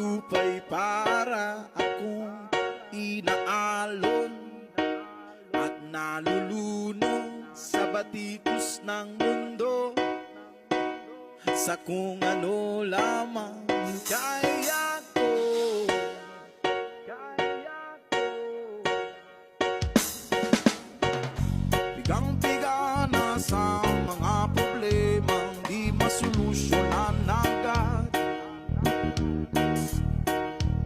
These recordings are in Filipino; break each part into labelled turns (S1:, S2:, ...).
S1: lupa'y para akong inaalon at nalulunod sa batikos ng mundo, sa kung ano lamang kaya ko. Bigang-biga na sa mga problemang di masolusyonan agad,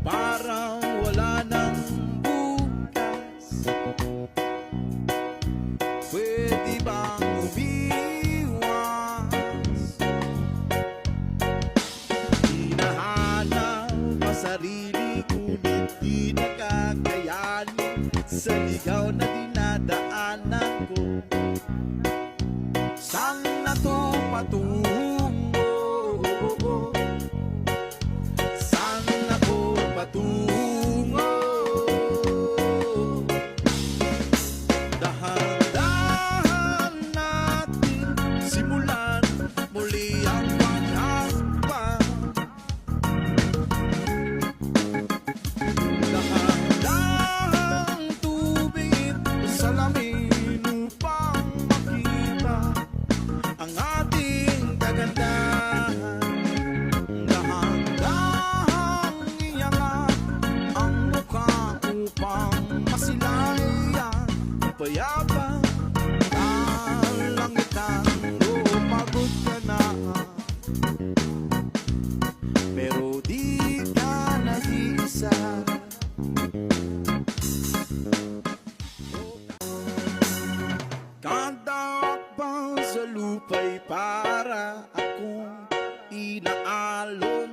S1: parang wala nang bukas. Pwede bang umiwas? Hinahanap ang sarili, ngunit di nakakayanin sa ligaw na dinadaanan ko. Saan na to patungo? Saan ako patungo? Dahan-dahan natin simulan muli ang paghahakbang. Dahan-dahang tubig sa lamin upang makita ang ating kagandahan. Dahan-dahang iangat ang mukha upang masilayan payapa kalangitan. Oo, pagod ka na, pero di ka nag-iisa. Kada akbang sa lupa'y para akong inaalon